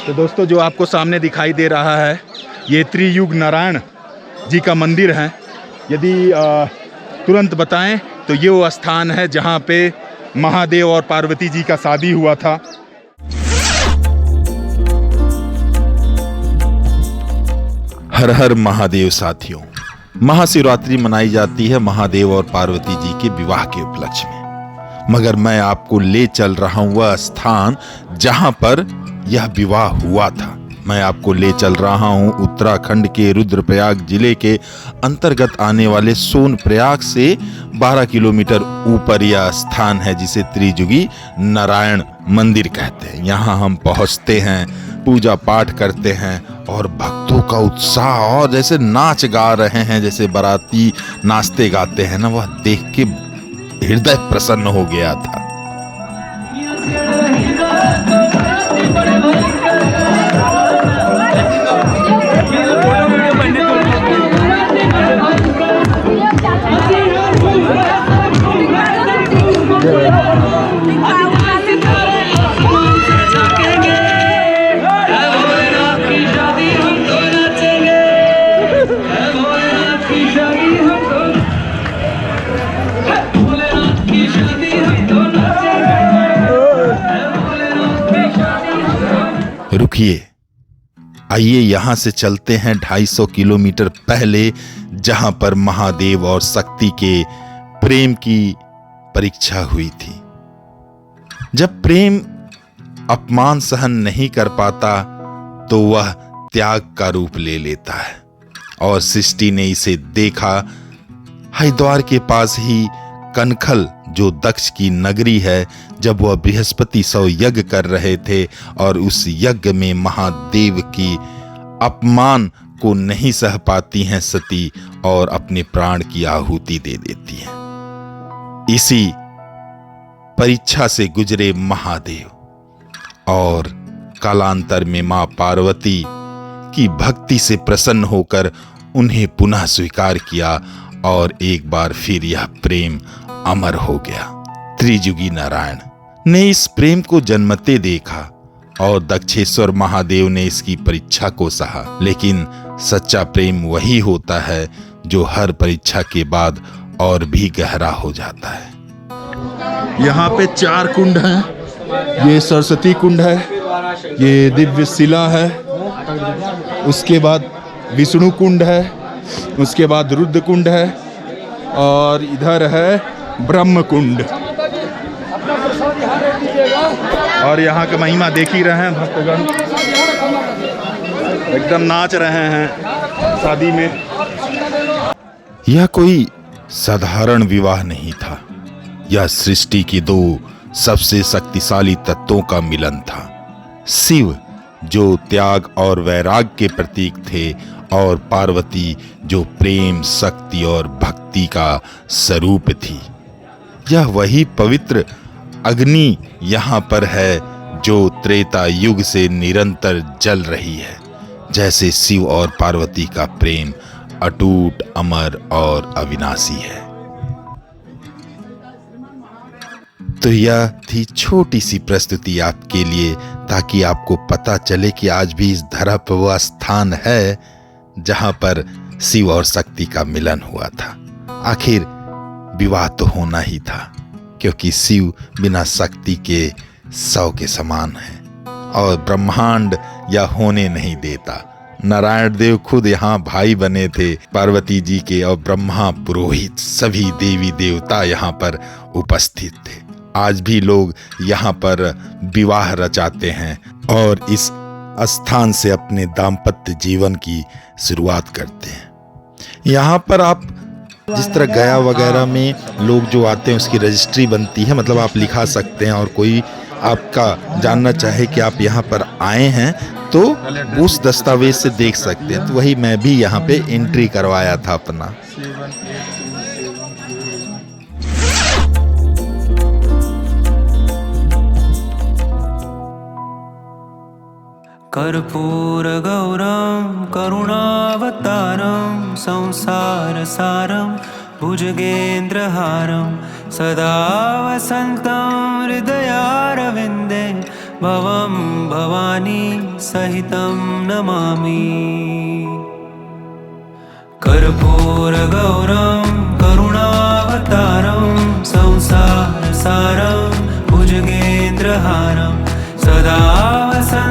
तो दोस्तों जो आपको सामने दिखाई दे रहा है ये त्रियुग नारायण जी का मंदिर है। यदि तुरंत बताएं तो ये वो स्थान है जहाँ पे महादेव और पार्वती जी का शादी हुआ था। हर हर महादेव साथियों, महाशिवरात्रि मनाई जाती है महादेव और पार्वती जी के विवाह के उपलक्ष्य में, मगर मैं आपको ले चल रहा हूं वह स्थान जहां पर यह विवाह हुआ था। मैं आपको ले चल रहा हूं उत्तराखंड के रुद्रप्रयाग जिले के अंतर्गत आने वाले सोनप्रयाग से 12 किलोमीटर ऊपर यह स्थान है जिसे त्रियुगी नारायण मंदिर कहते हैं। यहाँ हम पहुँचते हैं, पूजा पाठ करते हैं और भक्तों का उत्साह और जैसे नाच गा रहे हैं, जैसे बाराती नाचते गाते हैं ना, वह देख के हृदय प्रसन्न हो गया था। रुकिए, आइए यहां से चलते हैं 250 किलोमीटर पहले, जहां पर महादेव और शक्ति के प्रेम की परीक्षा हुई थी। जब प्रेम अपमान सहन नहीं कर पाता तो वह त्याग का रूप ले लेता है और सृष्टि ने इसे देखा। हरिद्वार के पास ही कनखल जो दक्ष की नगरी है, जब वह बृहस्पति सौ यज्ञ कर रहे थे और उस यज्ञ में महादेव की अपमान को नहीं सह पाती हैं सती और अपने प्राण की आहुति दे देती हैं। इसी परीक्षा से गुजरे महादेव और कालांतर में मां पार्वती की भक्ति से प्रसन्न होकर उन्हें पुनः स्वीकार किया और एक बार फिर यह प्रेम अमर हो गया। त्रियुगी नारायण ने इस प्रेम को जन्मते देखा और दक्षेश्वर महादेव ने इसकी परीक्षा को सहा। लेकिन सच्चा प्रेम वही होता है जो हर परीक्षा के बाद और भी गहरा हो जाता है। यहाँ पे 4 कुंड हैं। ये सरस्वती कुंड है, ये दिव्य शिला है, उसके बाद विष्णु कुंड है, उसके बाद रुद्र कुंड है और इधर है ब्रह्म कुंड। और यहाँ का महिमा देख ही रहे हैं, भक्तगण एकदम नाच रहे हैं शादी में। यह कोई साधारण विवाह नहीं था, यह सृष्टि की 2 सबसे शक्तिशाली तत्वों का मिलन था। शिव जो त्याग और वैराग्य के प्रतीक थे और पार्वती जो प्रेम, शक्ति और भक्ति का स्वरूप थी। यह वही पवित्र अग्नि यहाँ पर है जो त्रेता युग से निरंतर जल रही है। जैसे शिव और पार्वती का प्रेम अटूट, अमर और अविनाशी है। तो यह थी छोटी सी प्रस्तुति आपके लिए, ताकि आपको पता चले कि आज भी इस धरा पर वह स्थान है जहां पर शिव और शक्ति का मिलन हुआ था। आखिर विवाह तो होना ही था, क्योंकि शिव बिना शक्ति के 100 के समान है और ब्रह्मांड यह होने नहीं देता। नारायण देव खुद यहाँ भाई बने थे पार्वती जी के और ब्रह्मा, पुरोहित, सभी देवी देवता यहाँ पर उपस्थित थे। आज भी लोग यहाँ पर विवाह रचाते हैं और इस स्थान से अपने दाम्पत्य जीवन की शुरुआत करते हैं। यहाँ पर आप जिस तरह गया वगैरह में लोग जो आते हैं उसकी रजिस्ट्री बनती है, मतलब आप लिखा सकते हैं और कोई आपका जानना चाहे कि आप यहाँ पर आए हैं तो उस दस्तावेज से देख सकते हैं। तो वही मैं भी यहाँ पे एंट्री करवाया था अपना। कर्पूरगौरं करुणावतारं संसारसारं भुजगेन्द्रहारं सदा वसन्तं हृदयारविन्दे भवं भवानी सहितं नमामि। कर्पूरगौरं करुणावतारं संसारसारं भुजगेन्द्रहारं सदा वसन्तं